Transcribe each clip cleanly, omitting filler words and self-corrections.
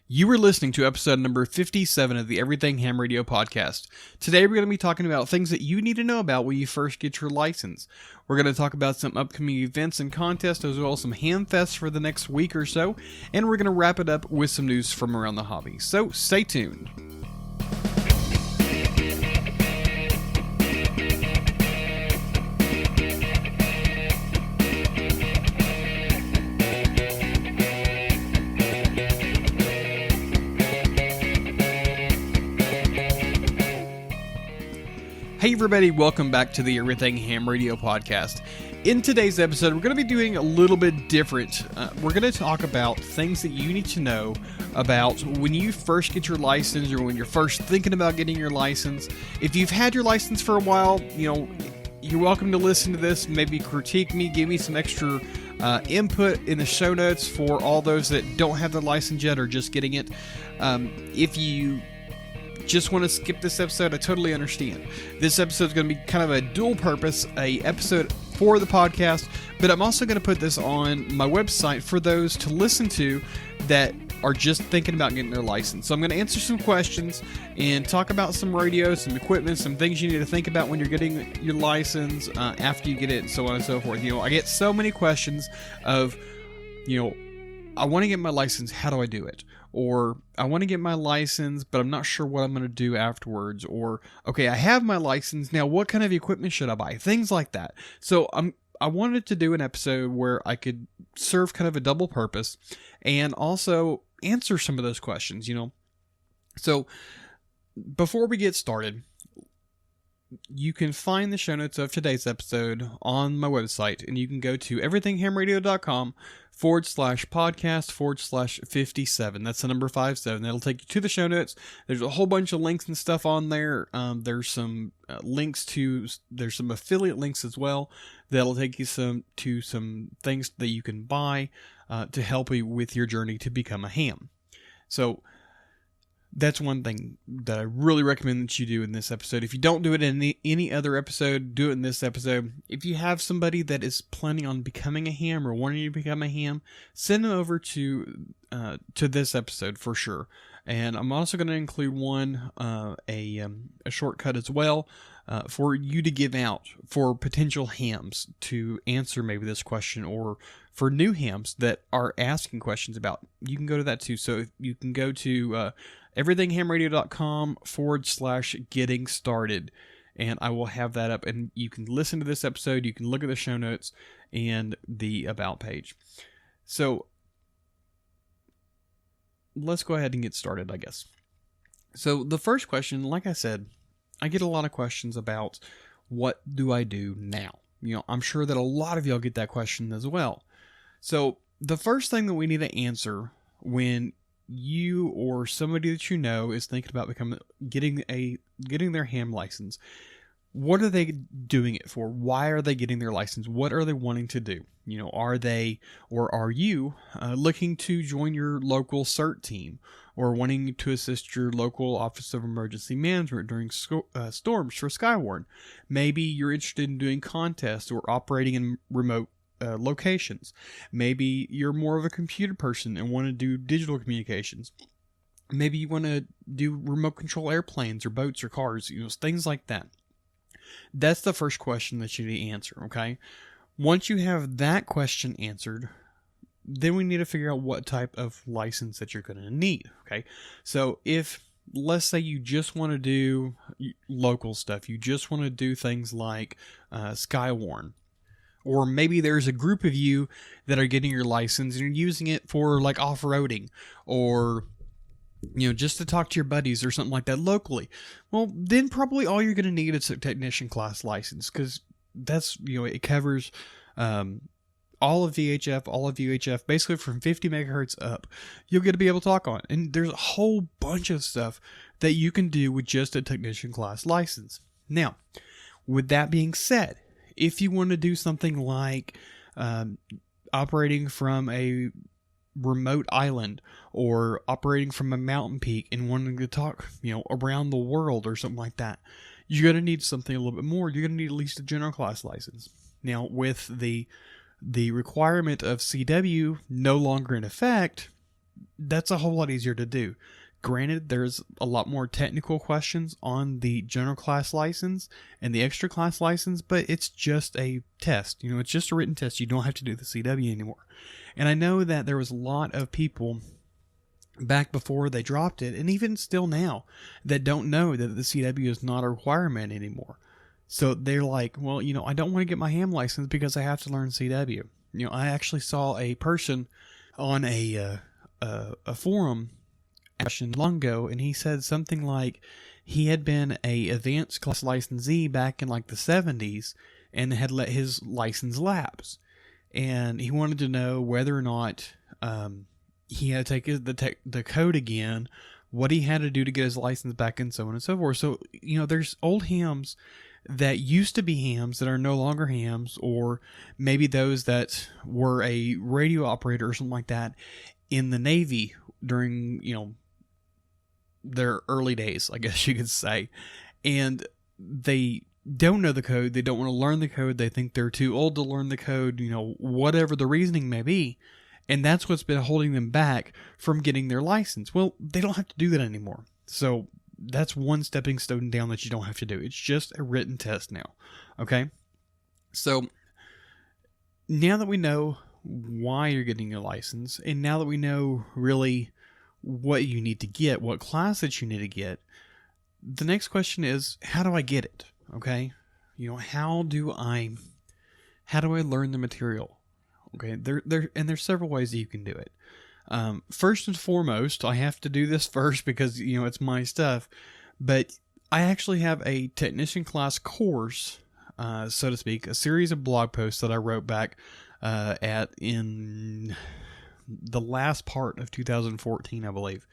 You are listening to episode number 57 of the Everything Ham Radio podcast. Today we're going to be talking about things that you need to know about when you first get your license. We're going to talk about some upcoming events and contests, as well as some Hamfest for the next week or so, and we're going to wrap it up with some news from around the hobby. So stay tuned. Hey everybody, welcome back to the Everything Ham Radio podcast. In today's episode, we're going to be doing a little bit different. We're going to talk about things that you need to know about when you first get your license or when you're first thinking about getting your license. If you've had your license for a while, you're welcome to listen to this, maybe critique me, give me some extra input in the show notes for all those that don't have the license yet or just getting it. If you just want to skip this episode, I totally understand. This episode is going to be kind of a dual purpose, a episode for the podcast, but I'm also going to put this on my website for those to listen to that are just thinking about getting their license. So I'm going to answer some questions and talk about some radio, some equipment, some things you need to think about when you're getting your license, after you get it, and so on and so forth. I get so many questions of, I want to get my license, how do I do it? Or, I want to get my license, but I'm not sure what I'm going to do afterwards. Or, okay, I have my license, now what kind of equipment should I buy? Things like that. So, I wanted to do an episode where I could serve kind of a double purpose and also answer some of those questions, So, before we get started, you can find the show notes of today's episode on my website, and you can go to everythinghamradio.com/podcast/57. That's the number 57. That'll take you to the show notes. There's a whole bunch of links and stuff on there. There's some there's some affiliate links as well. That'll take you to some things that you can buy to help you with your journey to become a ham. So, that's one thing that I really recommend that you do in this episode. If you don't do it in any other episode, do it in this episode. If you have somebody that is planning on becoming a ham or wanting to become a ham, send them over to this episode for sure. And I'm also going to include a shortcut as well for you to give out for potential hams to answer maybe this question, or for new hams that are asking questions about. You can go to that too. So you can go to everythinghamradio.com/getting started, and I will have that up, and you can listen to this episode, you can look at the show notes and the about page. So let's go ahead and get started, I guess. So the first question, like I said, I get a lot of questions about what do I do now? I'm sure that a lot of y'all get that question as well. So the first thing that we need to answer when you or somebody that you know is thinking about getting their ham license, what are they doing it for? Why are they getting their license? What are they wanting to do? Are they, or are you looking to join your local CERT team, or wanting to assist your local Office of Emergency Management during storms for Skywarn? Maybe you're interested in doing contests or operating in remote locations. Maybe you're more of a computer person and want to do digital communications. Maybe you want to do remote control airplanes or boats or cars, things like that. That's the first question that you need to answer, okay? Once you have that question answered, then we need to figure out what type of license that you're going to need, okay? So if, let's say you just want to do local stuff, you just want to do things like Skywarn, or maybe there's a group of you that are getting your license and you're using it for like off-roading, or just to talk to your buddies or something like that locally. Well, then probably all you're going to need is a technician class license, because that's, it covers all of UHF, basically from 50 megahertz up. You'll get to be able to talk on. And there's a whole bunch of stuff that you can do with just a technician class license. Now, with that being said, if you want to do something like operating from a remote island, or operating from a mountain peak and wanting to talk, around the world or something like that, you're going to need something a little bit more. You're going to need at least a general class license. Now, with the requirement of CW no longer in effect, that's a whole lot easier to do. Granted, there's a lot more technical questions on the general class license and the extra class license, but it's just a test. It's just a written test. You don't have to do the CW anymore. And I know that there was a lot of people back before they dropped it, and even still now, that don't know that the CW is not a requirement anymore. So they're like, well, I don't want to get my ham license because I have to learn CW. I actually saw a person on a forum long ago, and he said something like he had been a advanced class licensee back in like the 70s and had let his license lapse, and he wanted to know whether or not he had to take the code again, what he had to do to get his license back, and so on and so forth. So there's old hams that used to be hams that are no longer hams, or maybe those that were a radio operator or something like that in the Navy during their early days, I guess you could say, and they don't know the code, they don't want to learn the code, they think they're too old to learn the code, whatever the reasoning may be, and that's what's been holding them back from getting their license. Well, they don't have to do that anymore. So that's one stepping stone down that you don't have to do. It's just a written test now. Okay? So now that we know why you're getting your license, and now that we know really what you need to get, what class that you need to get, the next question is, how do I get it? Okay? How do I learn the material? Okay, there's several ways that you can do it. First and foremost, I have to do this first because it's my stuff, but I actually have a technician class course, so to speak, a series of blog posts that I wrote back in the last part of 2014, I believe,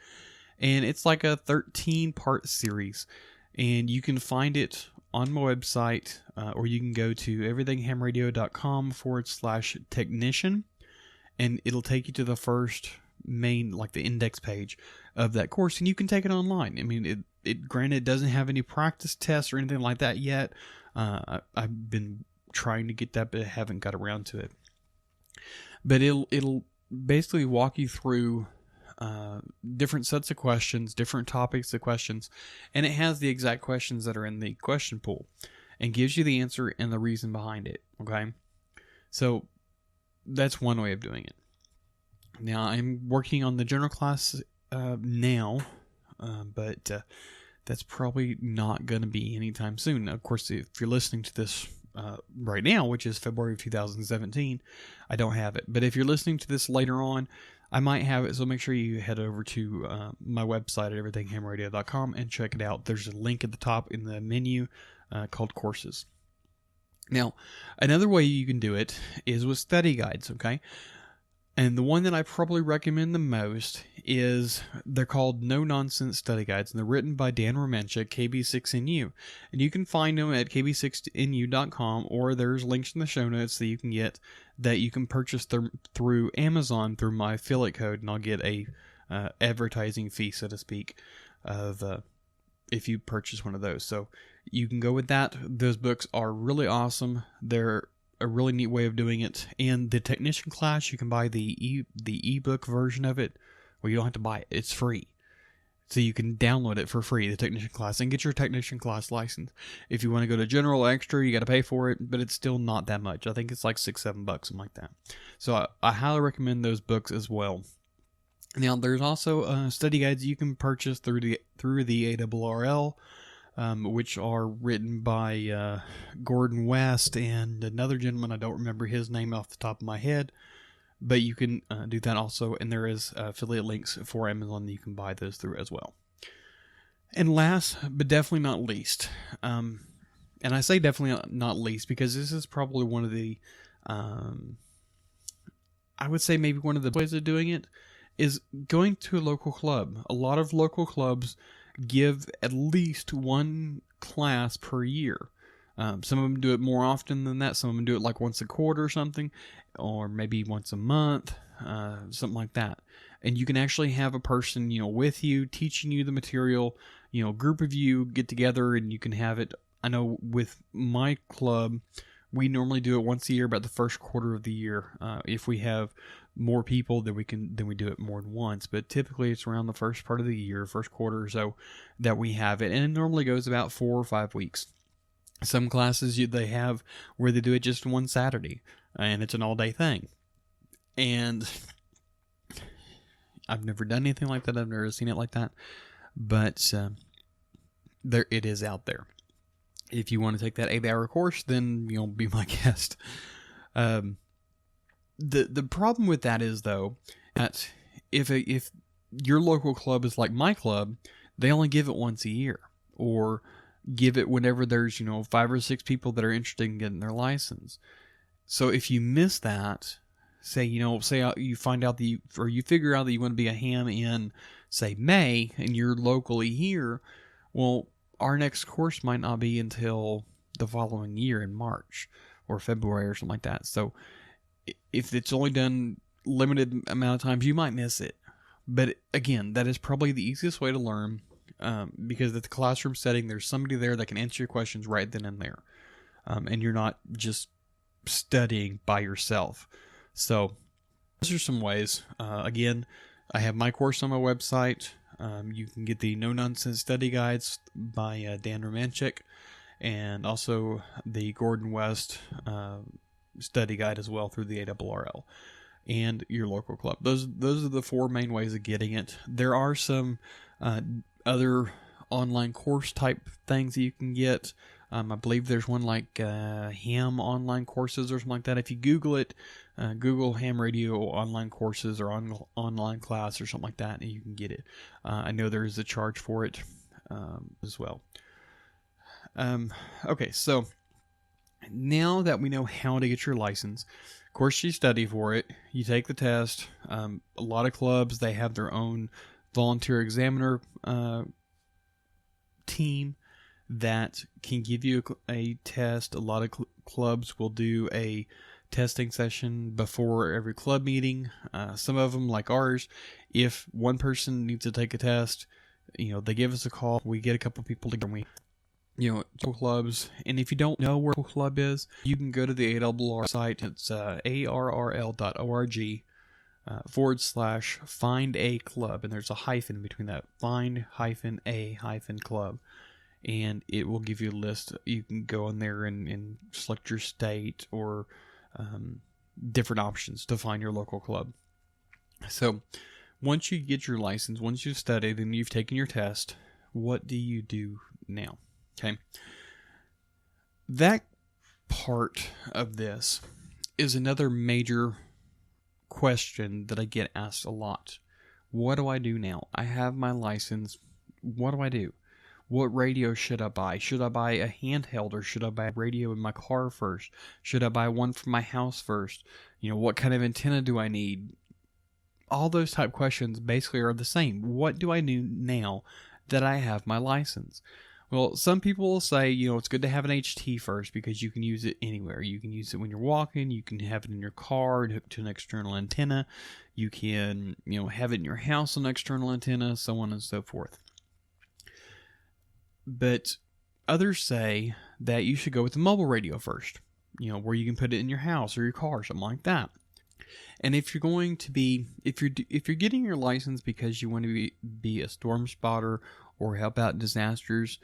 and it's like a 13-part series, and you can find it on my website, or you can go to everythinghamradio.com/technician, and it'll take you to the first main, like the index page of that course, and you can take it online. I mean, it granted doesn't have any practice tests or anything like that yet. I've been trying to get that, but I haven't got around to it. But it'll basically walk you through different sets of questions, different topics of questions, and it has the exact questions that are in the question pool and gives you the answer and the reason behind it. Okay, so that's one way of doing it. Now I'm working on the general class now, but that's probably not going to be anytime soon. Of course, if you're listening to this right now, which is February of 2017, I don't have it. But if you're listening to this later on, I might have it, so make sure you head over to my website at everythinghamradio.com and check it out. There's a link at the top in the menu called Courses. Now, another way you can do it is with study guides, okay? And the one that I probably recommend the most is, they're called No Nonsense Study Guides, and they're written by Dan Romanchik, KB6NU. And you can find them at kb6nu.com, or there's links in the show notes that you can get, that you can purchase through Amazon through my affiliate code, and I'll get a advertising fee, so to speak, of if you purchase one of those. So you can go with that. Those books are really awesome. They're a really neat way of doing it. And the technician class, you can buy the ebook version of it. Well, you don't have to buy it. It's free. So you can download it for free, the technician class, and get your technician class license. If you want to go to general extra, you got to pay for it, but it's still not that much. I think it's like $6-7, something like that. So I highly recommend those books as well. Now, there's also study guides you can purchase through the ARRL, which are written by Gordon West and another gentleman. I don't remember his name off the top of my head, but you can do that also, and there is affiliate links for Amazon that you can buy those through as well. And last, but definitely not least, and I say definitely not least because this is probably one of the, I would say maybe one of the ways of doing it, is going to a local club. A lot of local clubs give at least one class per year. Some of them do it more often than that. Some of them do it like once a quarter or something, or maybe once a month, something like that. And you can actually have a person, with you, teaching you the material, group of you get together and you can have it. I know with my club, we normally do it once a year, about the first quarter of the year. If we have more people, then we do it more than once. But typically it's around the first part of the year, first quarter or so, that we have it. And it normally goes about 4 or 5 weeks. Some classes they have where they do it just one Saturday, and it's an all-day thing. And I've never done anything like that. I've never seen it like that. But there it is out there. If you want to take that 8-hour course, then you'll be my guest. The problem with that is, though, that if your local club is like my club, they only give it once a year, or give it whenever there's 5 or 6 people that are interested in getting their license. So if you miss that, say you find out or you figure out that you want to be a ham in, say, May, and you're locally here, well, our next course might not be until the following year in March or February or something like that. So if it's only done limited amount of times, you might miss it. But again, that is probably the easiest way to learn, because at the classroom setting, there's somebody there that can answer your questions right then and there. And you're not just studying by yourself. So those are some ways. Again, I have my course on my website. You can get the No Nonsense Study Guides by Dan Romanchik, and also the Gordon West study guide as well through the ARRL, and your local club. Those are the 4 main ways of getting it. There are some other online course type things that you can get. I believe there's one like ham online courses or something like that. If you Google it, Google ham radio online courses or online class or something like that, and you can get it. I know there is a charge for it as well. Okay, so now that we know how to get your license, of course you study for it, you take the test. A lot of clubs, they have their own volunteer examiner team that can give you a test. A lot of clubs will do a testing session before every club meeting. Some of them, like ours, if one person needs to take a test, they give us a call. We get a couple people together. Clubs. And if you don't know where a club is, you can go to the ARRL site. It's arrl.org /find a club. And there's a hyphen between that. Find-a-club. And it will give you a list. You can go in there and select your state or different options to find your local club. So once you get your license, once you've studied and you've taken your test, what do you do now? Okay. That part of this is another major question that I get asked a lot. What do I do now? I have my license. What do I do? What radio should I buy? Should I buy a handheld, or should I buy a radio in my car first? Should I buy one for my house first? What kind of antenna do I need? All those type questions basically are the same. What do I do now that I have my license? Well, some people will say, it's good to have an HT first because you can use it anywhere. You can use it when you're walking. You can have it in your car and hook to an external antenna. You can, have it in your house on an external antenna, so on and so forth. But others say that you should go with the mobile radio first, where you can put it in your house or your car, something like that. And if you're going to be, if you're getting your license because you want to be a storm spotter or help out disasters,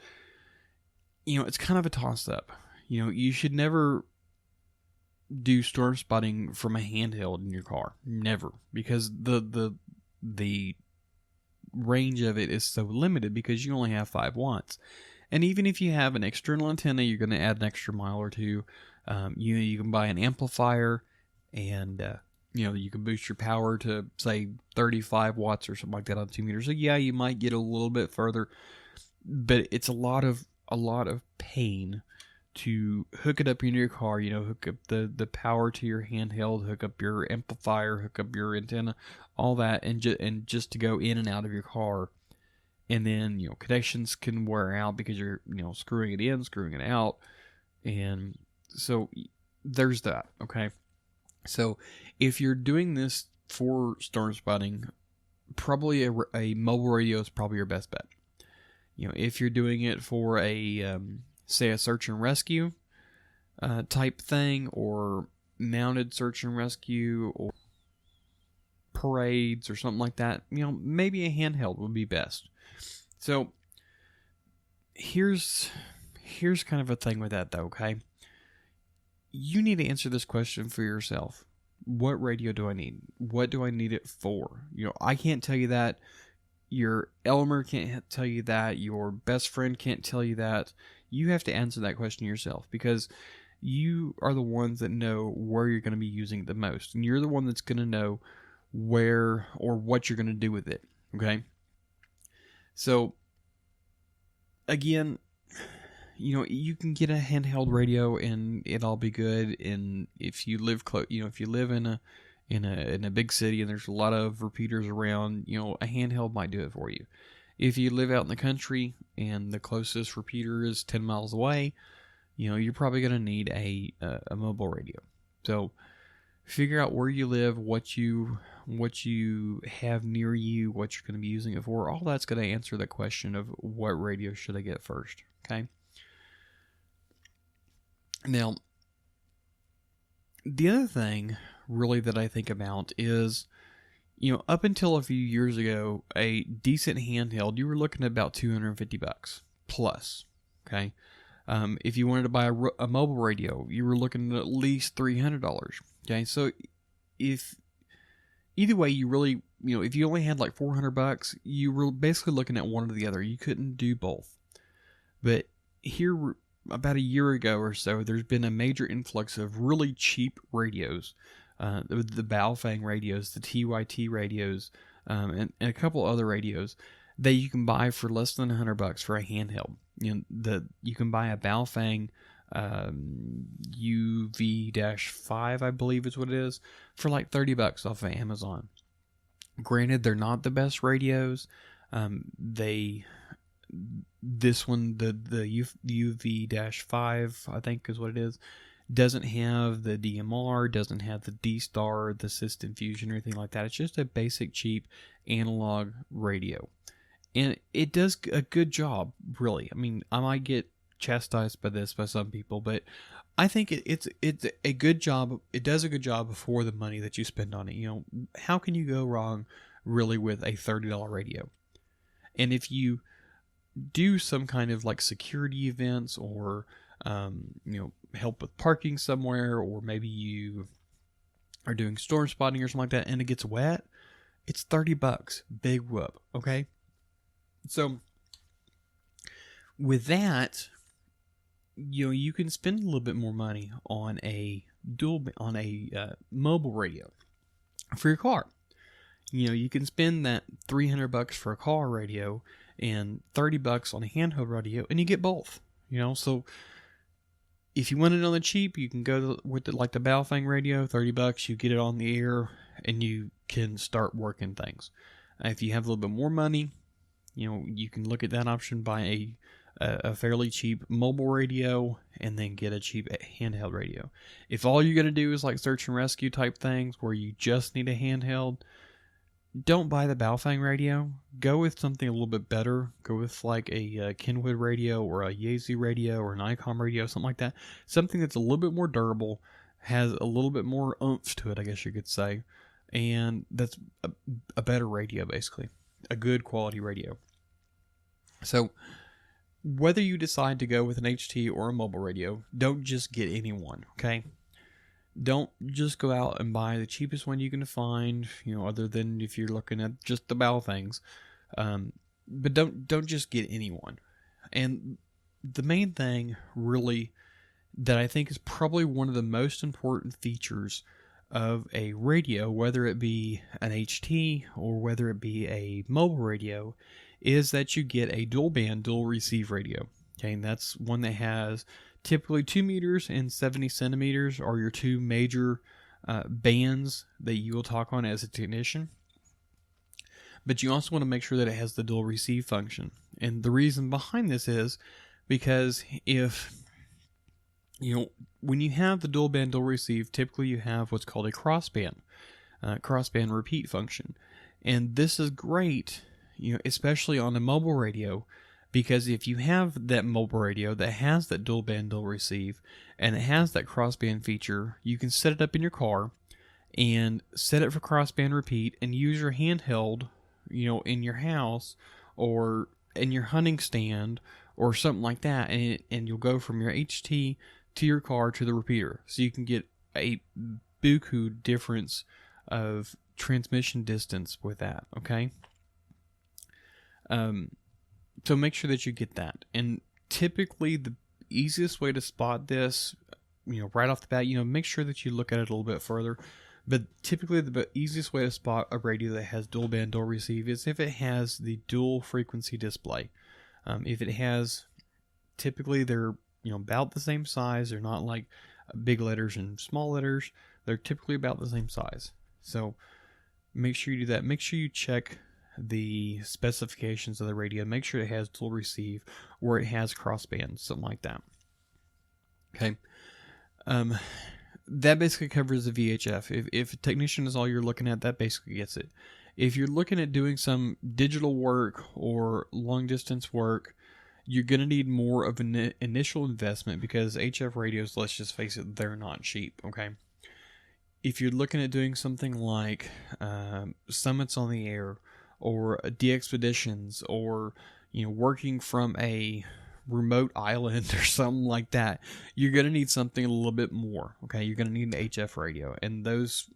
it's kind of a toss-up. You should never do storm spotting from a handheld in your car. Never. Because the range of it is so limited because you only have 5 watts. And even if you have an external antenna, you're going to add an extra mile or two. You can buy an amplifier, and you can boost your power to, say, 35 watts or something like that on 2 meters. So yeah, you might get a little bit further, but it's a lot of pain to hook it up into your car. Hook up the power to your handheld, hook up your amplifier, hook up your antenna, all that, and just to go in and out of your car. And then connections can wear out because you're screwing it in, screwing it out, and so there's that. Okay. So if you're doing this for storm spotting, probably a mobile radio is probably your best bet. If you're doing it for say a search and rescue type thing, or mounted search and rescue, or parades or something like that, maybe a handheld would be best. So here's kind of a thing with that, though, okay? You need to answer this question for yourself. What radio do I need? What do I need it for? I can't tell you that. Your Elmer can't tell you that. Your best friend can't tell you that. You have to answer that question yourself, because you are the ones that know where you're going to be using it the most. And you're the one that's going to know where or what you're going to do with it. Okay? So, again, you can get a handheld radio and it'll be good. And if you live close, if you live in a big city and there's a lot of repeaters around, a handheld might do it for you. If you live out in the country and the closest repeater is 10 miles away, you're probably going to need a mobile radio. So figure out where you live, what you have near you, what you're going to be using it for. All that's going to answer the question of what radio should I get first. Okay. Now, the other thing really that I think about is, up until a few years ago, a decent handheld, you were looking at about $250 plus. Okay. If you wanted to buy a mobile radio, you were looking at least $300. Okay. So either way, you really, if you only had like $400, you were basically looking at one or the other. You couldn't do both. But here, about a year ago or so, there's been a major influx of really cheap radios. The Baofeng radios, the TYT radios, and a couple other radios that you can buy for less than $100 for a handheld. You can buy a Baofeng UV-5, I believe is what it is, for like $30 off of Amazon. Granted, they're not the best radios. This one, the UV-5, I think is what it is, doesn't have the DMR, doesn't have the D-Star, the System Fusion, or anything like that. It's just a basic, cheap analog radio. And it does a good job, really. I mean, I might get chastised by some people, but I think it's a good job. It does a good job for the money that you spend on it. How can you go wrong, really, with a $30 radio? And if you do some kind of like security events or help with parking somewhere, or maybe you are doing storm spotting or something like that and it gets wet, it's $30. Big whoop. Okay. So with that, you can spend a little bit more money on a mobile radio for your car. You can spend that $300 for a car radio and $30 on a handheld radio, and you get both. So if you want it on the cheap, you can go with the Baofeng radio, $30. You get it on the air, and you can start working things. If you have a little bit more money, you can look at that option, buy a fairly cheap mobile radio, and then get a cheap handheld radio. If all you're going to do is like search and rescue type things where you just need a handheld, don't buy the Baofeng radio. Go with something a little bit better. Go with like a Kenwood radio or a Yaesu radio or an ICOM radio, something like that. Something that's a little bit more durable, has a little bit more oomph to it, I guess you could say. And that's a better radio, basically. A good quality radio. So whether you decide to go with an HT or a mobile radio, don't just get any one, okay? Don't just go out and buy the cheapest one you can find, other than if you're looking at just the Baofengs. But don't just get any one. And the main thing, really, that I think is probably one of the most important features of a radio, whether it be an HT or whether it be a mobile radio, is that you get a dual band, dual receive radio. Okay, and that's one that has typically 2 meters and 70 centimeters are your two major bands that you will talk on as a technician. But you also want to make sure that it has the dual receive function. And the reason behind this is because if, when you have the dual band, dual receive, typically you have what's called a crossband repeat function. And this is great, especially on a mobile radio, because if you have that mobile radio that has that dual band, dual receive, and it has that crossband feature, you can set it up in your car, and set it for crossband repeat, and use your handheld, in your house or in your hunting stand or something like that, and you'll go from your HT to your car to the repeater, so you can get a buku difference of transmission distance with that. Okay. So make sure that you get that. And typically the easiest way to spot this, right off the bat, make sure that you look at it a little bit further. But typically the easiest way to spot a radio that has dual band dual receive is if it has the dual frequency display. If it has, typically they're, about the same size. They're not like big letters and small letters. They're typically about the same size. So make sure you do that. Make sure you check the specifications of the radio. Make sure it has dual receive or it has crossband, something like that. Okay. That basically covers the VHF. If a technician is all you're looking at, that basically gets it. If you're looking at doing some digital work or long distance work, you're going to need more of an initial investment, because HF radios, let's just face it, they're not cheap. Okay. If you're looking at doing something like summits on the air, or de-expeditions, or working from a remote island or something like that, you're going to need something a little bit more. Okay, you're going to need an HF radio, and those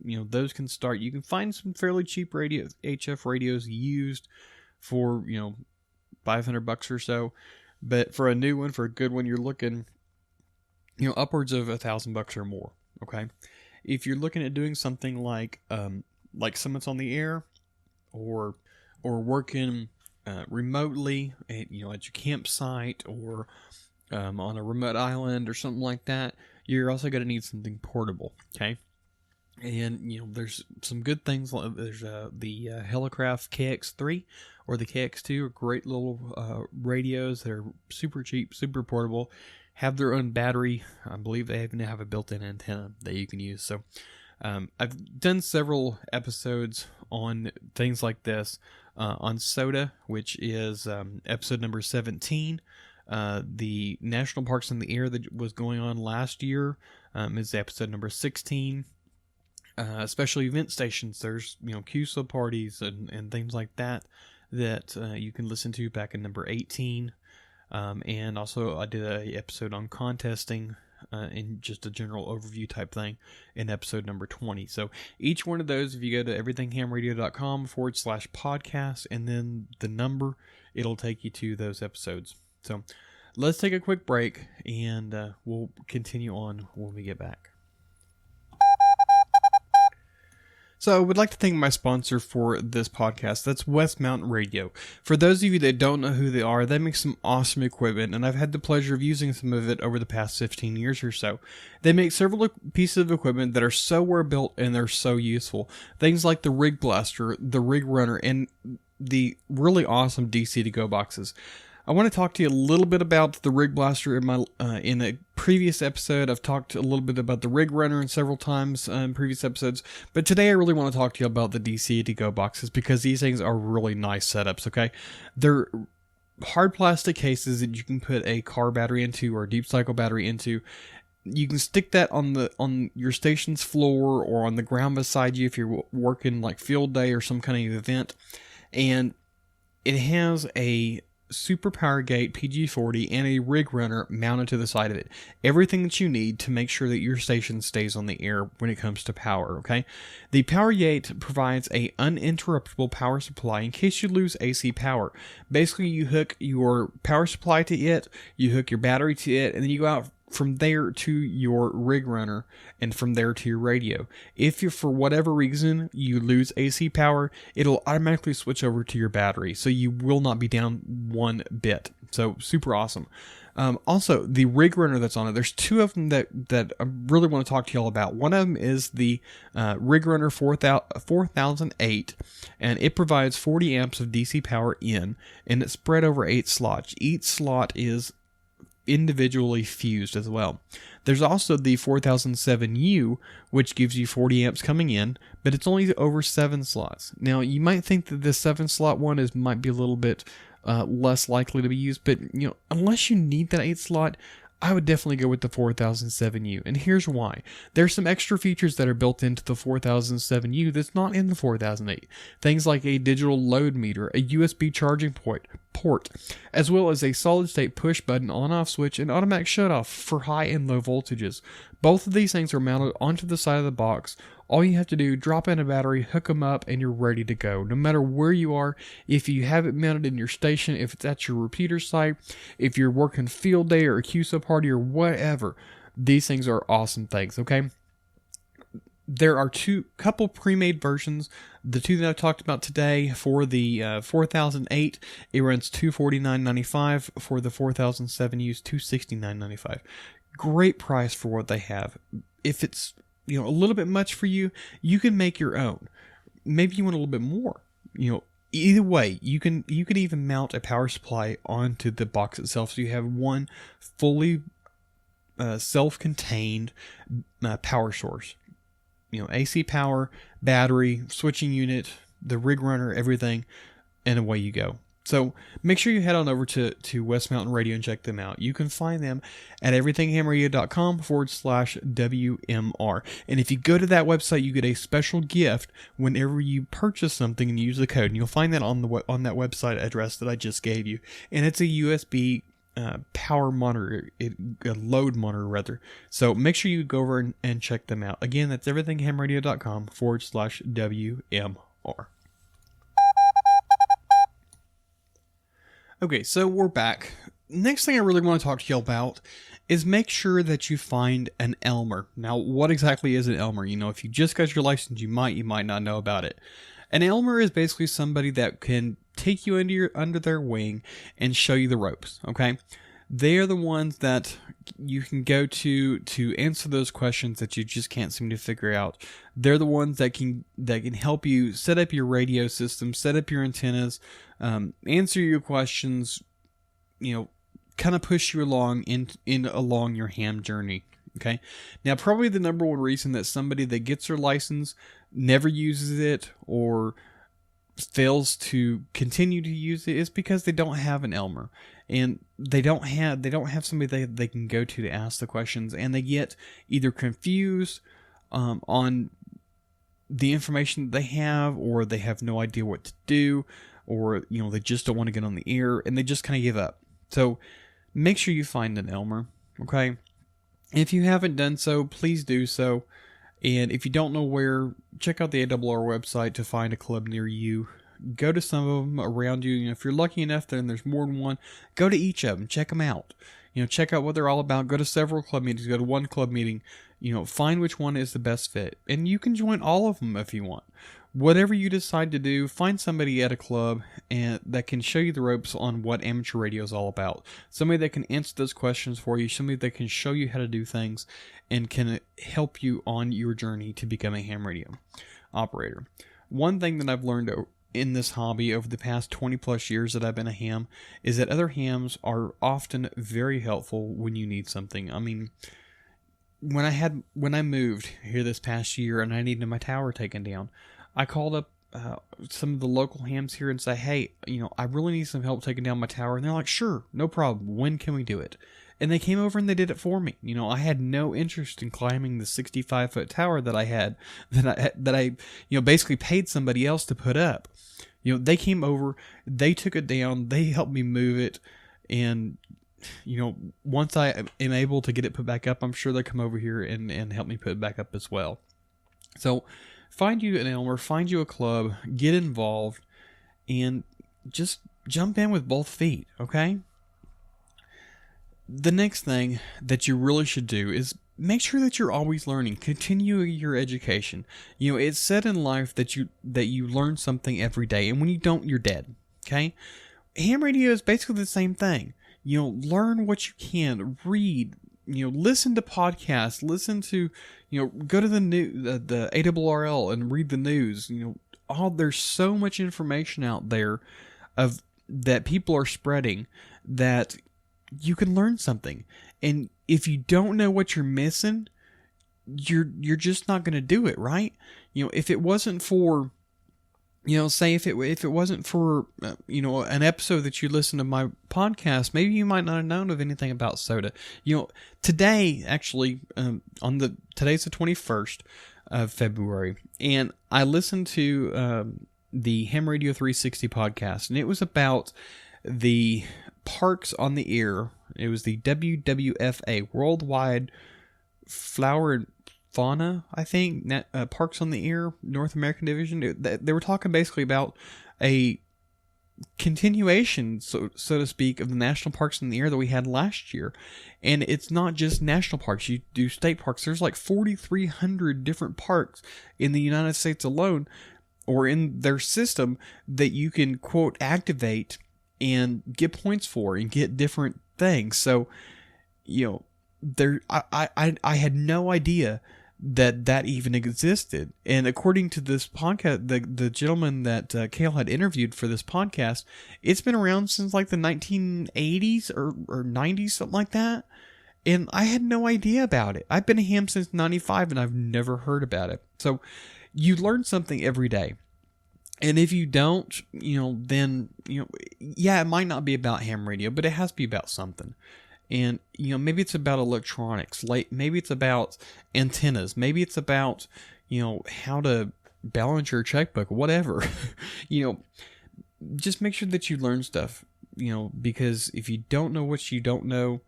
can start. You can find some fairly cheap HF radios used for $500 or so, but for a new one, for a good one, you're looking upwards of $1,000 or more. Okay, if you're looking at doing something like summits on the air, or working remotely at your campsite, or on a remote island or something like that, you're also going to need something portable. Okay, and there's some good things. There's the Helicraft KX3 or the KX2 are great little radios that are super cheap, super portable, have their own battery. I believe they even have a built-in antenna that you can use. So I've done several episodes on things like this, on SOTA, which is episode number 17. The National Parks in the Air that was going on last year is episode number 16. Special event stations, there's QSO parties and things like that you can listen to back in number 18. And also I did a episode on contesting, in just a general overview type thing, in episode number 20. So each one of those, if you go to everythinghamradio.com/podcast and then the number, it'll take you to those episodes. So let's take a quick break, and we'll continue on when we get back. So I would like to thank my sponsor for this podcast. That's West Mountain Radio. For those of you that don't know who they are, they make some awesome equipment, and I've had the pleasure of using some of it over the past 15 years or so. They make several pieces of equipment that are so well built and they're so useful. Things like the Rig Blaster, the Rig Runner, and the really awesome DC-to-go boxes. I want to talk to you a little bit about the Rig Blaster. In a previous episode, I've talked a little bit about the Rig Runner several times in previous episodes, but today I really want to talk to you about the DC-to-go boxes, because these things are really nice setups, okay? They're hard plastic cases that you can put a car battery into or a deep cycle battery into. You can stick that on your station's floor or on the ground beside you if you're working like field day or some kind of event, and it has a Super Power Gate PG40 and a Rig Runner mounted to the side of it. Everything that you need to make sure that your station stays on the air when it comes to power, okay? The Power Gate provides a uninterruptible power supply in case you lose AC power. Basically, you hook your power supply to it, you hook your battery to it, and then you go out from there to your Rig Runner, and from there to your radio. If you, for whatever reason, you lose AC power, it'll automatically switch over to your battery, so you will not be down one bit. So super awesome. Also, the Rig Runner that's on it, there's two of them that I really want to talk to you all about. One of them is the Rig Runner 4008, and it provides 40 amps of DC power in, and it's spread over 8 slots. Each slot is individually fused as well. There's also the 4007U, which gives you 40 amps coming in, but it's only over 7 slots. Now, you might think that the 7 slot one might be a little bit less likely to be used, but unless you need that 8 slot, I would definitely go with the 4007U, and here's why. There's some extra features that are built into the 4007U that's not in the 4008. Things like a digital load meter, a USB charging port, as well as a solid-state push-button on-off switch and automatic shut-off for high and low voltages. Both of these things are mounted onto the side of the box. All you have to do, drop in a battery, hook them up, and you're ready to go. No matter where you are, if you have it mounted in your station, if it's at your repeater site, if you're working field day or a QSO party or whatever, these things are awesome things, okay? There are couple pre-made versions. The two that I've talked about today, for the 4008, it runs $249.95. For the 4007, use $269.95. Great price for what they have. If it's a little bit much for you, you can make your own. Maybe you want a little bit more. Either way, you can even mount a power supply onto the box itself, so you have one fully self-contained power source. AC power, battery, switching unit, the rig runner, everything, and away you go. So make sure you head on over to West Mountain Radio and check them out. You can find them at everythinghamradio.com/WMR. And if you go to that website, you get a special gift whenever you purchase something and use the code. And you'll find that on that website address that I just gave you. And it's a USB power monitor, a load monitor rather. So make sure you go over and check them out. Again, that's everythinghamradio.com/WMR. Okay, so we're back. Next thing I really want to talk to you about is make sure that you find an Elmer. Now, what exactly is an Elmer? If you just got your license, you might not know about it. An Elmer is basically somebody that can take you under their wing and show you the ropes, okay? They are the ones that you can go to answer those questions that you just can't seem to figure out. They're the ones that can help you set up your radio system, set up your antennas, answer your questions, kind of push you along along your ham journey. Okay. Now, probably the number one reason that somebody that gets their license never uses it or fails to continue to use it is because they don't have an Elmer, and they don't have somebody they can go to ask the questions, and they get either confused on the information that they have, or they have no idea what to do, or they just don't want to get on the air, and they just kind of give up. So make sure you find an Elmer, okay? If you haven't done so, please do so. And if you don't know where, check out the ARRR website to find a club near you. Go to some of them around you. If you're lucky enough, then there's more than one. Go to each of them. Check them out. Check out what they're all about. Go to several club meetings. Go to one club meeting. Find which one is the best fit. And you can join all of them if you want. Whatever you decide to do, find somebody at a club that can show you the ropes on what amateur radio is all about. Somebody that can answer those questions for you. Somebody that can show you how to do things and can help you on your journey to become a ham radio operator. One thing that I've learned in this hobby over the past 20 plus years that I've been a ham is that other hams are often very helpful when you need something. I mean, when I moved here this past year and I needed my tower taken down, I called up some of the local hams here and say, hey, I really need some help taking down my tower. And they're like, sure, no problem. When can we do it? And they came over and they did it for me. I had no interest in climbing the 65-foot tower that I had, that I basically paid somebody else to put up. They came over, they took it down, they helped me move it, and once I am able to get it put back up, I'm sure they'll come over here and help me put it back up as well. So find you an Elmer, find you a club, get involved, and just jump in with both feet, okay? The next thing that you really should do is make sure that you're always learning. Continue your education. It's said in life that you learn something every day, and when you don't, you're dead, okay? Ham radio is basically the same thing. Learn what you can, read, listen to podcasts, listen to, go to the ARRL and read the news. There's so much information out there that people are spreading that you can learn something. And if you don't know what you're missing, you're just not going to do it, right? If it wasn't for say if it wasn't for an episode that you listen to my podcast, maybe you might not have known of anything about soda. Today actually, today's the 21st of February, and I listened to the Ham Radio 360 podcast, and it was about the parks on the air. It was the WWFA, Worldwide Flower and Fauna, I think, Parks on the Air, North American Division. They were talking basically about a continuation, so to speak, of the national parks in the air that we had last year. And it's not just national parks. You do state parks. There's like 4,300 different parks in the United States alone, or in their system, that you can, quote, activate and get points for and get different things. So, I had no idea that even existed. And according to this podcast, the gentleman that Kale had interviewed for this podcast, it's been around since like the 1980s or 90s, something like that. And I had no idea about it. I've been a ham since 95 and I've never heard about it. So you learn something every day. And if you don't, then, it might not be about ham radio, but it has to be about something. And, maybe it's about electronics, maybe it's about antennas, maybe it's about, how to balance your checkbook, whatever. Just make sure that you learn stuff, because if you don't know what you don't know,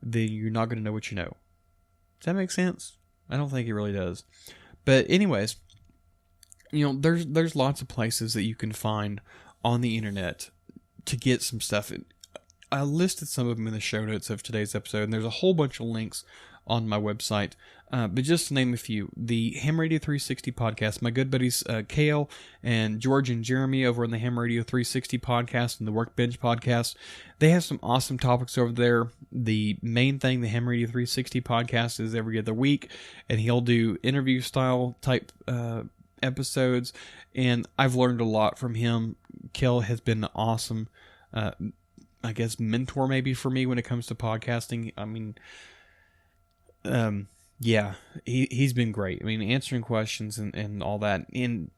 then you're not going to know what you know. Does that make sense? I don't think it really does. But anyways, there's lots of places that you can find on the internet to get some stuff. I listed some of them in the show notes of today's episode, and there's a whole bunch of links on my website. But just to name a few, the Ham Radio 360 podcast, my good buddies Kale and George and Jeremy over on the Ham Radio 360 podcast and the Workbench podcast, they have some awesome topics over there. The main thing, the Ham Radio 360 podcast, is every other week, and he'll do interview style type episodes, and I've learned a lot from him. Kale has been awesome. I guess mentor maybe for me when it comes to podcasting. I mean, he's been great. I mean, answering questions and all that. And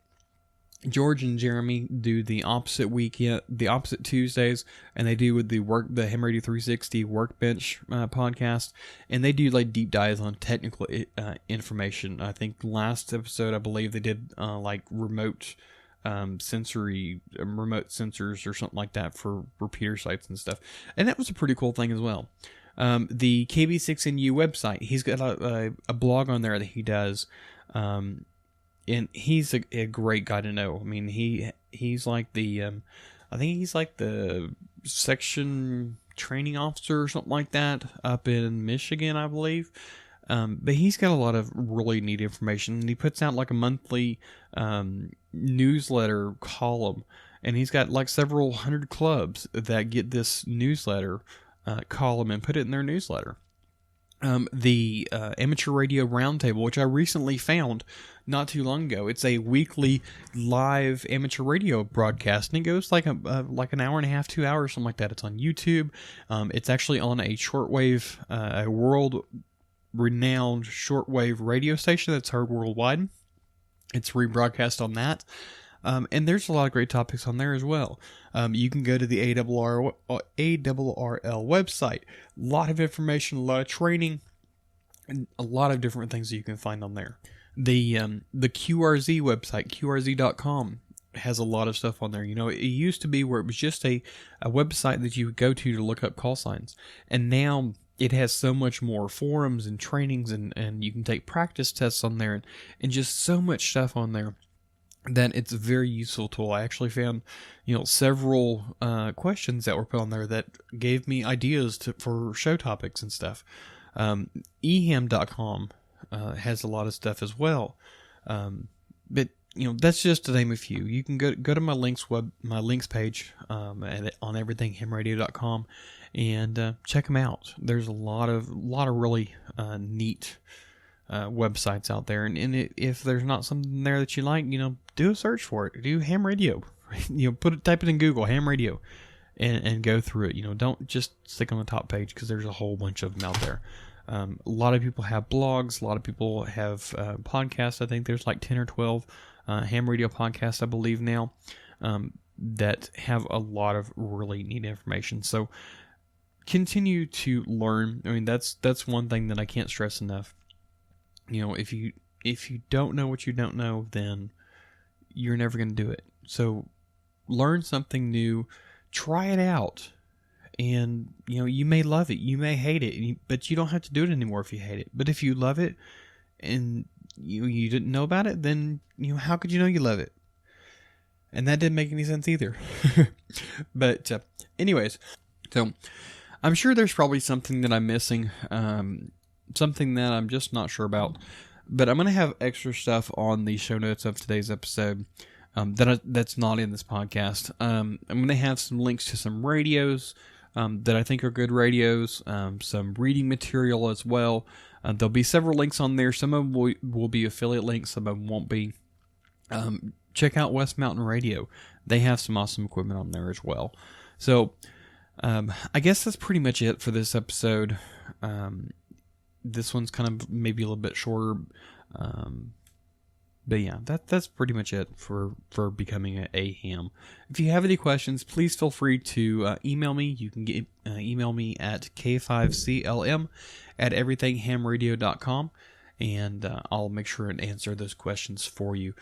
George and Jeremy do the opposite weekend, the opposite Tuesdays, and they do with the Ham Radio 360 Workbench podcast, and they do like deep dives on technical information. I think last episode, I believe they did like remote sensors or something like that for repeater sites and stuff, and that was a pretty cool thing as well. The KB6NU website, he's got a blog on there that he does, and he's a great guy to know. I mean, he's like the I think he's like the section training officer or something like that up in Michigan, I believe. But he's got a lot of really neat information, and he puts out like a monthly newsletter column, and he's got like several hundred clubs that get this newsletter column and put it in their newsletter. The Amateur Radio Roundtable, which I recently found not too long ago, it's a weekly live amateur radio broadcast, and it goes like like an hour and a half, 2 hours, something like that. It's on YouTube. It's actually on a shortwave, a world-renowned shortwave radio station that's heard worldwide. It's rebroadcast on that. And there's a lot of great topics on there as well. You can go to the ARRL website. A lot of information, a lot of training, and a lot of different things that you can find on there. The QRZ website, QRZ.com, has a lot of stuff on there. You know, it used to be where it was just a website that you would go to look up call signs. And now it has so much more forums and trainings, and you can take practice tests on there, and just so much stuff on there that it's a very useful tool. I actually found, several questions that were put on there that gave me ideas for show topics and stuff. Eham.com has a lot of stuff as well. But that's just to name a few. You can go to my links page on everythinghamradio.com and check them out. There's a lot of really neat websites out there, and if there's not something there that you like, do a search for it. Do ham radio, type it in Google, ham radio, and go through it. Don't just stick on the top page, because there's a whole bunch of them out there. A lot of people have blogs, a lot of people have podcasts. I think there's like 10 or 12 ham radio podcasts, I believe now, that have a lot of really neat information. So continue to learn. I mean, that's one thing that I can't stress enough. You know, if you don't know what you don't know, then you're never going to do it. So learn something new, try it out. And, you know, you may love it, you may hate it, but you don't have to do it anymore if you hate it. But if you love it and you didn't know about it, then, you know, how could you know you love it? And that didn't make any sense either. But anyways, so I'm sure there's probably something that I'm missing, something that I'm just not sure about. But I'm going to have extra stuff on the show notes of today's episode that's not in this podcast. I'm going to have some links to some radios that I think are good radios, some reading material as well. There'll be several links on there. Some of them will be affiliate links, some of them won't be. Check out West Mountain Radio. They have some awesome equipment on there as well. So I guess that's pretty much it for this episode. This one's kind of maybe a little bit shorter. But yeah, that's pretty much it for becoming a ham. If you have any questions, please feel free to email me. You can email me at k5clm@everythinghamradio.com, and I'll make sure and answer those questions for you.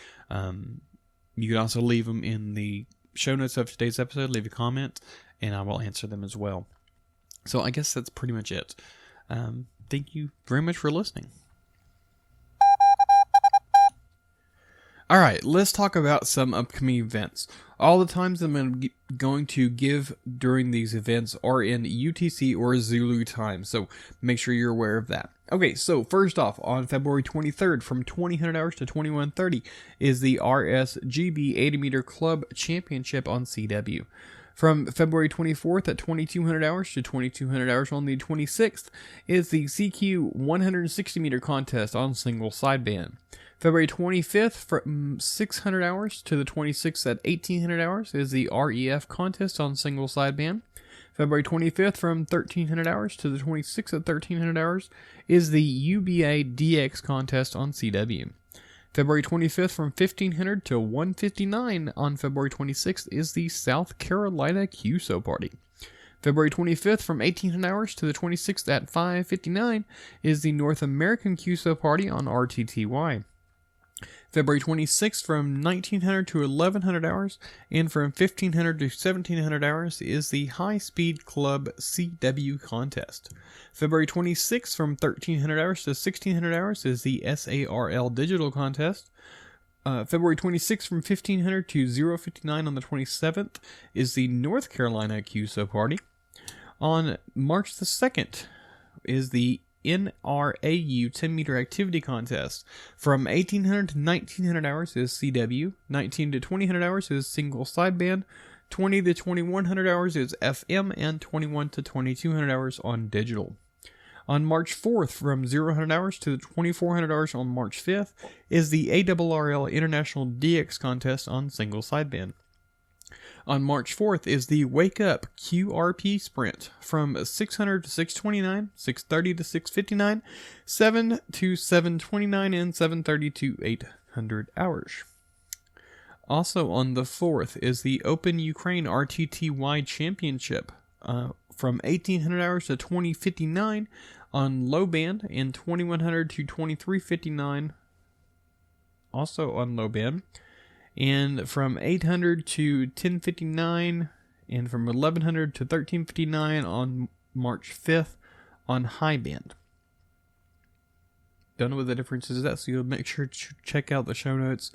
You can also leave them in the show notes of today's episode. Leave a comment, and I will answer them as well. So I guess that's pretty much it. Thank you very much for listening. Alright, let's talk about some upcoming events. All the times I'm going to give during these events are in UTC or Zulu time, so make sure you're aware of that. Okay, so first off, on February 23rd from 2000 hours to 21:30 is the RSGB 80-meter Club Championship on CW. From February 24th at 2200 hours to 2200 hours on the 26th is the CQ 160-meter contest on single sideband. February 25th from 600 hours to the 26th at 1800 hours is the REF contest on single sideband. February 25th from 1300 hours to the 26th at 1300 hours is the UBA DX contest on CW. February 25th from 1500 to 159 on February 26th is the South Carolina QSO party. February 25th from 1800 hours to the 26th at 559 is the North American QSO party on RTTY. February 26th from 1900 to 1100 hours and from 1500 to 1700 hours is the High Speed Club CW contest. February 26th from 1300 hours to 1600 hours is the SARL digital contest. February 26th from 1500 to 059 on the 27th is the North Carolina QSO party. On March the 2nd is the NRAU 10-meter activity contest. From 1800 to 1900 hours is CW, 19 to 2000 hours is single sideband, 20 to 2100 hours is FM, and 21 to 2200 hours on digital. On March 4th, from 0 hours to 2400 hours on March 5th, is the ARRL International DX contest on single sideband. On March 4th is the Wake Up QRP Sprint from 600 to 629, 630 to 659, 7 to 729, and 730 to 800 hours. Also on the 4th is the Open Ukraine RTTY Championship from 1800 hours to 2059 on low band and 2100 to 2359 also on low band. And from 800 to 1059, and from 1100 to 1359 on March 5th on high band. Don't know what the difference is that, so you'll make sure to check out the show notes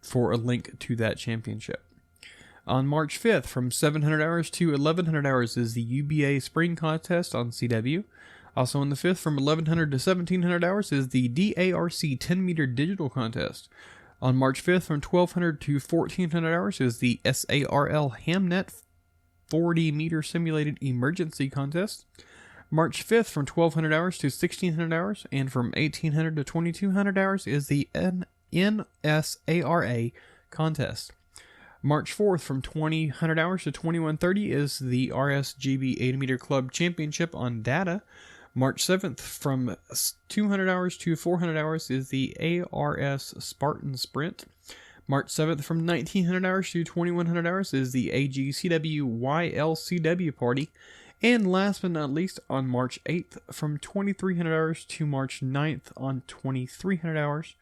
for a link to that championship. On March 5th, from 700 hours to 1100 hours is the UBA Spring Contest on CW. Also on the 5th, from 1100 to 1700 hours is the DARC 10-meter digital contest. On March 5th, from 1200 to 1400 hours is the SARL Hamnet 40-meter simulated emergency contest. March 5th, from 1200 hours to 1600 hours, and from 1800 to 2200 hours is the NSARA contest. March 4th, from 2000 hours to 2130 is the RSGB 80-meter Club Championship on data. March 7th, from 200 hours to 400 hours is the ARS Spartan Sprint. March 7th from 1900 hours to 2100 hours is the AGCW YLCW party. And last but not least, on March 8th from 2300 hours to March 9th on 2300 hours,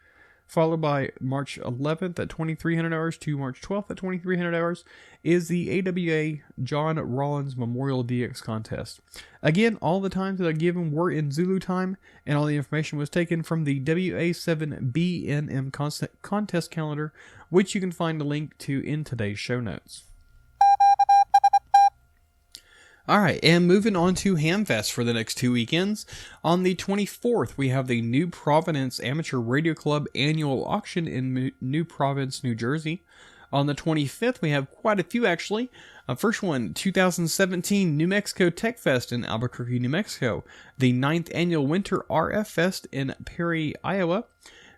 followed by March 11th at 2300 hours to March 12th at 2300 hours, is the AWA John Rollins Memorial DX Contest. Again, all the times that I given were in Zulu time, and all the information was taken from the WA7BNM contest calendar, which you can find a link to in today's show notes. Alright, and moving on to Hamfest for the next 2 weekends. On the 24th, we have the New Providence Amateur Radio Club annual auction in New Providence, New Jersey. On the 25th, we have quite a few actually. First one, 2017 New Mexico Tech Fest in Albuquerque, New Mexico. The 9th annual Winter RF Fest in Perry, Iowa.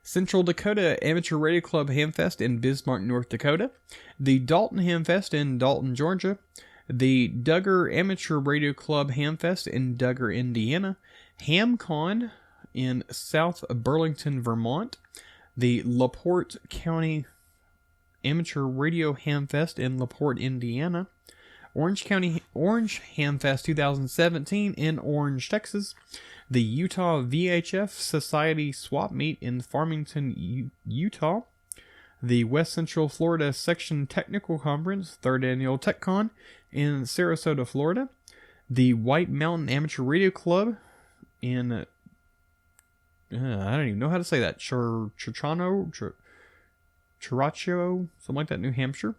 Central Dakota Amateur Radio Club Hamfest in Bismarck, North Dakota. The Dalton Hamfest in Dalton, Georgia. The Duggar Amateur Radio Club Hamfest in Duggar, Indiana. HamCon in South Burlington, Vermont. The LaPorte County Amateur Radio Hamfest in LaPorte, Indiana. Orange Hamfest 2017 in Orange, Texas. The Utah VHF Society Swap Meet in Farmington, Utah. The West Central Florida Section Technical Conference, 3rd Annual TechCon in Sarasota, Florida. The White Mountain Amateur Radio Club in, I don't even know how to say that, Chirachio, something like that, New Hampshire.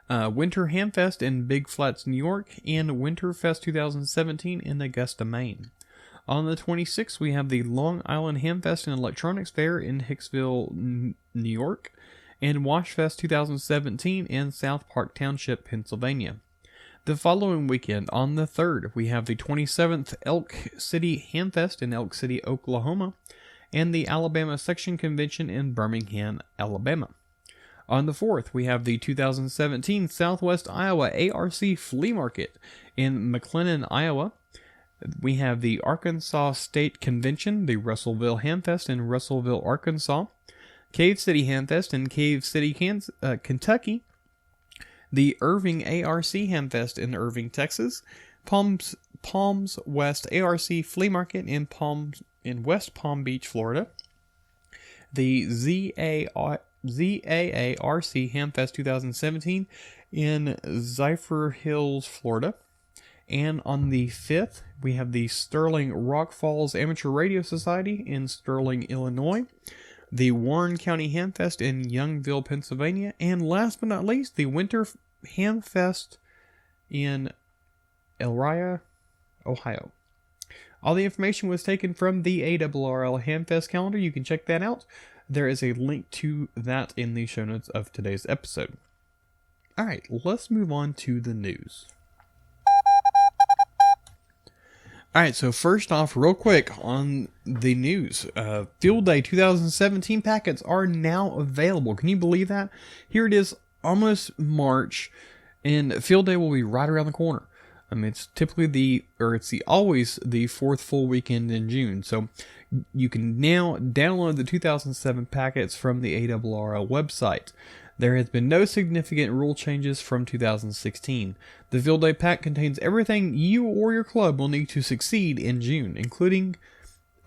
Winter Hamfest in Big Flats, New York, and Winterfest 2017 in Augusta, Maine. On the 26th, we have the Long Island Hamfest and Electronics Fair in Hicksville, New York, and Washfest 2017 in South Park Township, Pennsylvania. The following weekend, on the 3rd, we have the 27th Elk City Hamfest in Elk City, Oklahoma, and the Alabama Section Convention in Birmingham, Alabama. On the 4th, we have the 2017 Southwest Iowa ARC Flea Market in McLennan, Iowa. We have the Arkansas State Convention, the Russellville Hamfest in Russellville, Arkansas. Cave City Hamfest in Cave City, Kentucky. The Irving ARC Hamfest in Irving, Texas. Palms West ARC Flea Market in West Palm Beach, Florida. The ZAARC Hamfest 2017 in Zephyr Hills, Florida. And on the 5th, we have the Sterling Rock Falls Amateur Radio Society in Sterling, Illinois. The Warren County Hamfest in Youngville, Pennsylvania. And last but not least, the Winter Hamfest in Elyria, Ohio. All the information was taken from the ARRL Hamfest calendar. You can check that out. There is a link to that in the show notes of today's episode. Alright, let's move on to the news. Alright, so first off, real quick on the news. Field Day 2017 packets are now available. Can you believe that? Here it is, almost March, and Field Day will be right around the corner. I mean, it's typically always the 4th full weekend in June. So you can now download the 2007 packets from the ARRL website. There has been no significant rule changes from 2016. The Field Day pack contains everything you or your club will need to succeed in June, including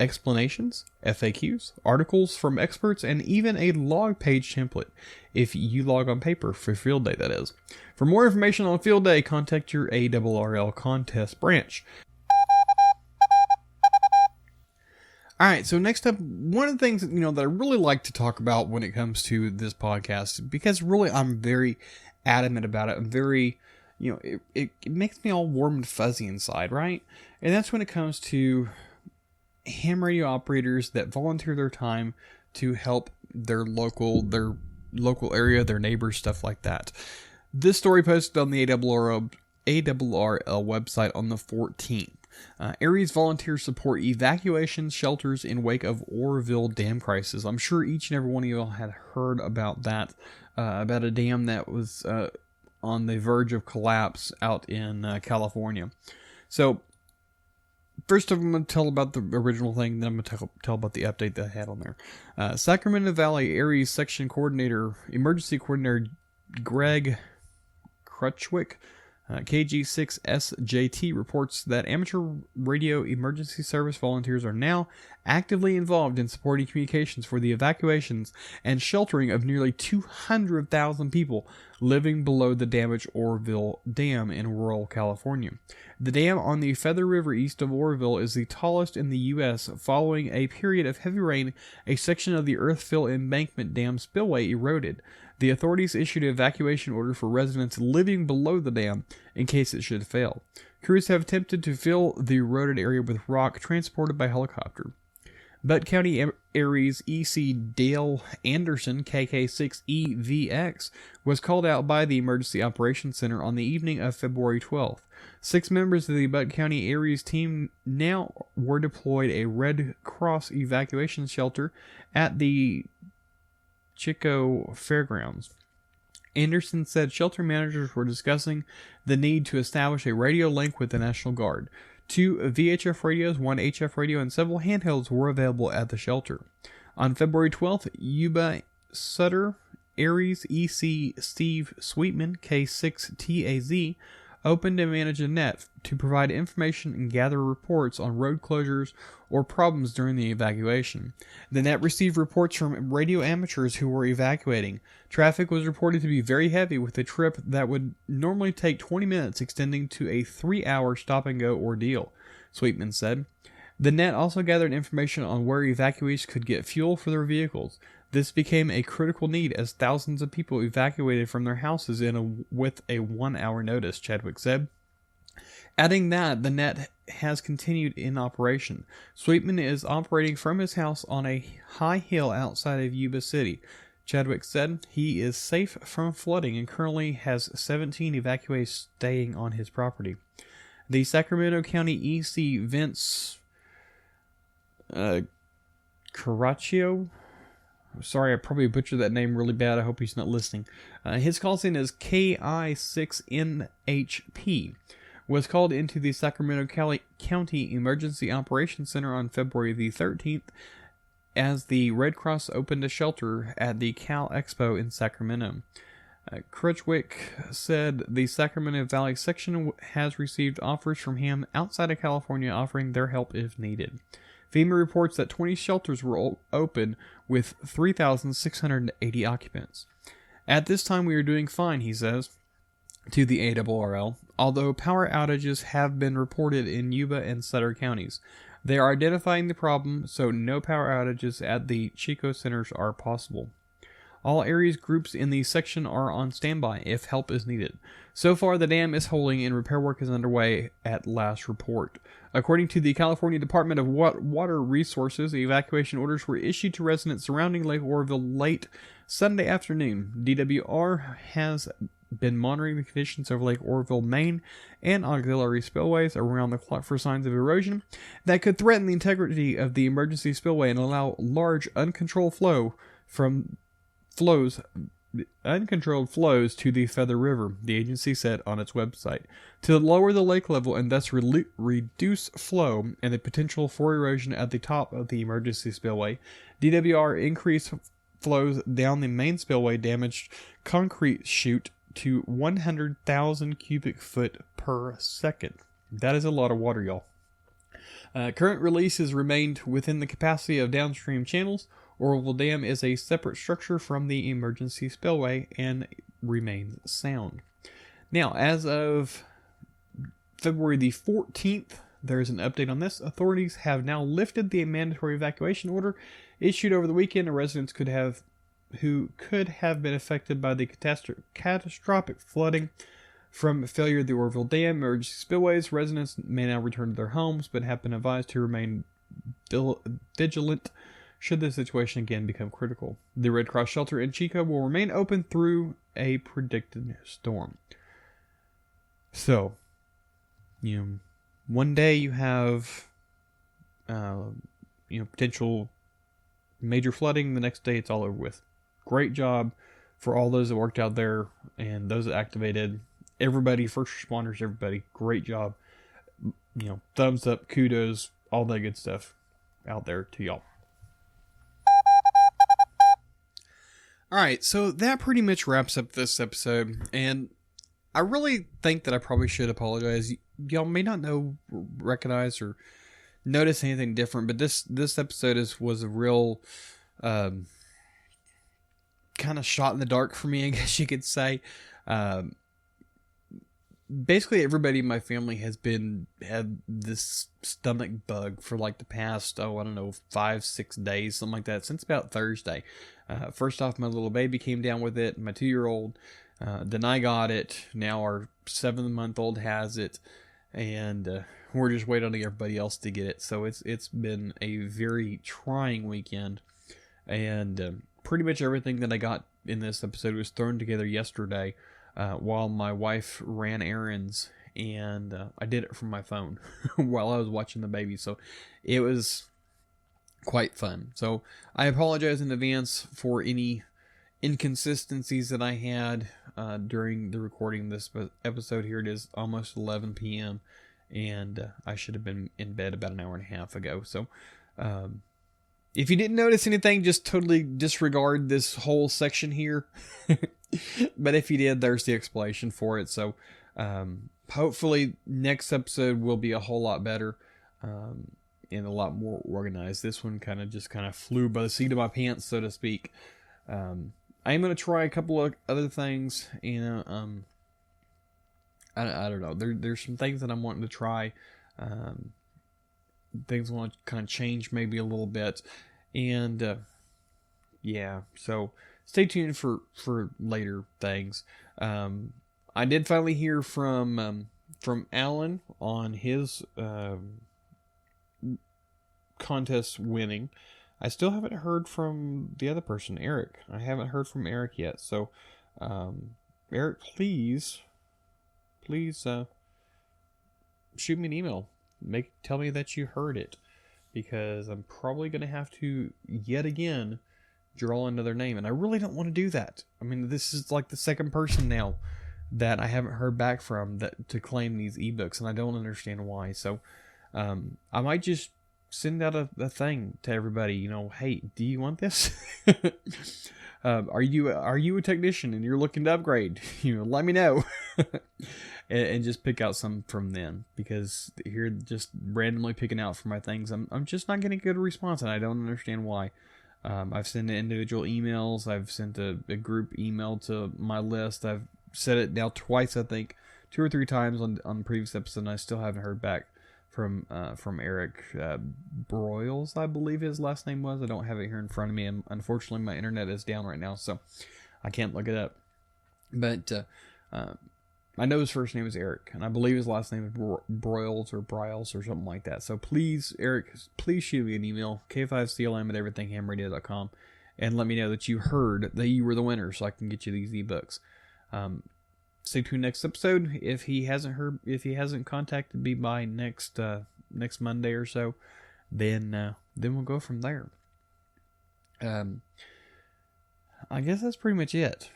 explanations, FAQs, articles from experts, and even a log page template, if you log on paper for Field Day, that is. For more information on Field Day, contact your ARRL contest branch. Alright, so next up, one of the things that I really like to talk about when it comes to this podcast, because really I'm very adamant about it. I'm very, it makes me all warm and fuzzy inside, right? And that's when it comes to ham radio operators that volunteer their time to help their local area, their neighbors, stuff like that. This story posted on the ARRL website on the 14th. Aries volunteers support evacuation shelters in wake of Oroville dam crisis. I'm sure each and every one of you all had heard about that, about a dam that was on the verge of collapse out in California. So First of all, I'm going to tell about the original thing, then I'm going to tell about the update that I had on there. Sacramento Valley Aries Section Coordinator, Emergency Coordinator Greg Crutchwick, KG6SJT, reports that amateur radio emergency service volunteers are now actively involved in supporting communications for the evacuations and sheltering of nearly 200,000 people living below the damaged Oroville Dam in rural California. The dam on the Feather River east of Oroville is the tallest in the U.S. Following a period of heavy rain, a section of the earth-fill embankment dam spillway eroded. The authorities issued an evacuation order for residents living below the dam in case it should fail. Crews have attempted to fill the eroded area with rock transported by helicopter. Butte County Aries EC Dale Anderson, KK6EVX, was called out by the Emergency Operations Center on the evening of February 12th. 6 members of the Butte County Aries team now were deployed a Red Cross evacuation shelter at the Chico Fairgrounds. Anderson said shelter managers were discussing the need to establish a radio link with the National Guard. 2 VHF radios, 1 HF radio, and several handhelds were available at the shelter. On February 12th, Yuba Sutter, Aries EC Steve Sweetman, K6TAZ, opened and managed a net to provide information and gather reports on road closures or problems during the evacuation. The net received reports from radio amateurs who were evacuating. Traffic was reported to be very heavy, with a trip that would normally take 20 minutes extending to a 3-hour stop-and-go ordeal, Sweetman said. The net also gathered information on where evacuees could get fuel for their vehicles. This became a critical need as thousands of people evacuated from their houses with a 1-hour notice, Chadwick said. Adding that the net has continued in operation. Sweetman is operating from his house on a high hill outside of Yuba City. Chadwick said he is safe from flooding and currently has 17 evacuees staying on his property. The Sacramento County EC Vince Caraccio, sorry, I probably butchered that name really bad. I hope he's not listening. His call sign is KI6NHP. Was called into the Sacramento County Emergency Operations Center on February the 13th as the Red Cross opened a shelter at the Cal Expo in Sacramento. Crutchwick said the Sacramento Valley section has received offers from him outside of California offering their help if needed. FEMA reports that 20 shelters were open with 3,680 occupants. At this time we are doing fine, he says, to the ARRL, although power outages have been reported in Yuba and Sutter counties. They are identifying the problem, so no power outages at the Chico centers are possible. All Aries groups in the section are on standby if help is needed. So far, the dam is holding and repair work is underway at last report. According to the California Department of Water Resources, evacuation orders were issued to residents surrounding Lake Oroville late Sunday afternoon. DWR has been monitoring the conditions of Lake Oroville, Maine, and auxiliary spillways around the clock for signs of erosion that could threaten the integrity of the emergency spillway and allow large uncontrolled flows to the Feather River, the agency said on its website, to lower the lake level and thus reduce flow and the potential for erosion at the top of the emergency spillway. DWR increased flows down the main spillway damaged concrete chute to 100,000 cubic foot per second. That is a lot of water, y'all. Current releases remained within the capacity of downstream channels. Oroville Dam is a separate structure from the emergency spillway and remains sound. Now, as of February the 14th, there is an update on this. Authorities have now lifted the mandatory evacuation order issued over the weekend, and residents who could have been affected by the catastrophic flooding from failure of the Oroville Dam emergency spillways. Residents may now return to their homes, but have been advised to remain vigilant should the situation again become critical. The Red Cross shelter in Chico will remain open through a predicted storm. So, one day you have, potential major flooding. The next day it's all over with. Great job for all those that worked out there and those that activated. Everybody, first responders, everybody, great job. thumbs up, kudos, all that good stuff out there to y'all. Alright, so that pretty much wraps up this episode, and I really think that I probably should apologize. Y'all may not recognize, or notice anything different, but this episode was a real kind of shot in the dark for me, I guess you could say. Basically, everybody in my family had this stomach bug for like the past, 5-6 days, something like that, since about Thursday. First off, my little baby came down with it, my 2-year-old. Then I got it. Now our 7-month-old has it, and we're just waiting on everybody else to get it. So it's been a very trying weekend, and pretty much everything that I got in this episode was thrown together yesterday while my wife ran errands, and I did it from my phone while I was watching the baby. So it was quite fun. So I apologize in advance for any inconsistencies that I had during the recording of this episode. Here it is, almost 11 p.m. and I should have been in bed about an hour and a half ago. So if you didn't notice anything, just totally disregard this whole section here. But if you did, there's the explanation for it. So hopefully next episode will be a whole lot better and a lot more organized. This one kind of flew by the seat of my pants, so to speak. I am going to try a couple of other things, and I don't know. There's some things that I'm wanting to try. Things I want to kind of change maybe a little bit, and yeah. So stay tuned for later things. I did finally hear from Alan on his contest winning. I still haven't heard from the other person, Eric. I haven't heard from Eric yet. So, Eric, please, shoot me an email. Tell me that you heard it, because I'm probably going to have to yet again draw another name, and I really don't want to do that. I mean, this is like the second person now that I haven't heard back from to claim these ebooks, and I don't understand why. So, I might just send out a thing to everybody, hey, do you want this? Are you a technician and you're looking to upgrade? Let me know. and just pick out some from them, because here just randomly picking out for my things, I'm just not getting a good response, and I don't understand why. I've sent individual emails. I've sent a group email to my list. I've said it now twice, I think, 2 or 3 times on the previous episode, and I still haven't heard back from Eric Broyles, I believe his last name was. I don't have it here in front of me, and unfortunately my internet is down right now, so I can't look it up. But I know his first name is Eric, and I believe his last name is Broyles or Bryles or something like that. So please, Eric, please shoot me an email, k5clm@everythinghamradio.com, and let me know that you heard that you were the winner, so I can get you these ebooks. Stay tuned next episode. If he hasn't contacted me by next Monday or so, then we'll go from there. I guess that's pretty much it.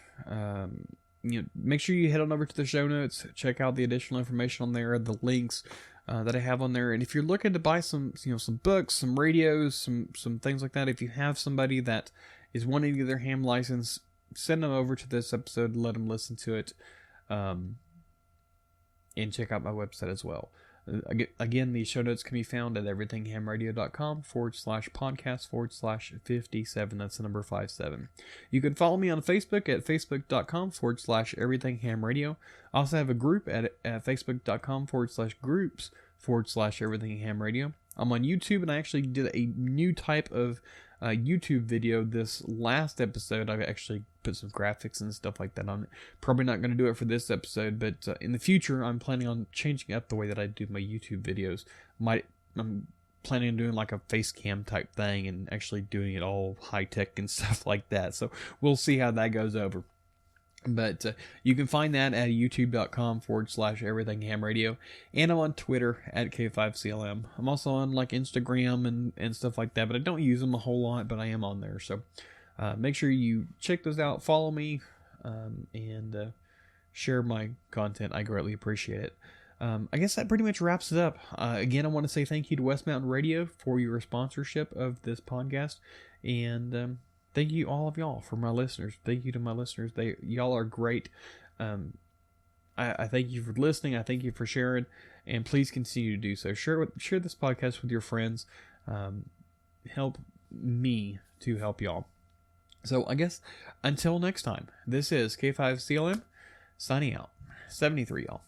Make sure you head on over to the show notes, check out the additional information on there, the links that I have on there, and if you're looking to buy some books, some radios, some things like that, if you have somebody that is wanting to get their ham license, send them over to this episode, let them listen to it. And check out my website as well. Again, the show notes can be found at everythinghamradio.com/podcast/57. That's the number 57. You can follow me on Facebook at facebook.com/everythinghamradio. I also have a group at facebook.com/groups/everythinghamradio. I'm on YouTube, and I actually did a new type of YouTube video this last episode. I actually put some graphics and stuff like that on it. Probably not going to do it for this episode, but in the future, I'm planning on changing up the way that I do my YouTube videos. I'm planning on doing like a face cam type thing and actually doing it all high tech and stuff like that. So we'll see how that goes over. But you can find that at youtube.com/everythinghamradio, and I'm on Twitter at K5CLM. I'm also on like Instagram and stuff like that, but I don't use them a whole lot, but I am on there. So make sure you check those out, follow me, and share my content. I greatly appreciate it. I guess that pretty much wraps it up. Again, I want to say thank you to West Mountain Radio for your sponsorship of this podcast. And thank you, all of y'all, for my listeners. Thank you to my listeners. Y'all are great. I thank you for listening. I thank you for sharing. And please continue to do so. Share this podcast with your friends. Help me to help y'all. So I guess until next time, this is K5CLM signing out. 73, y'all.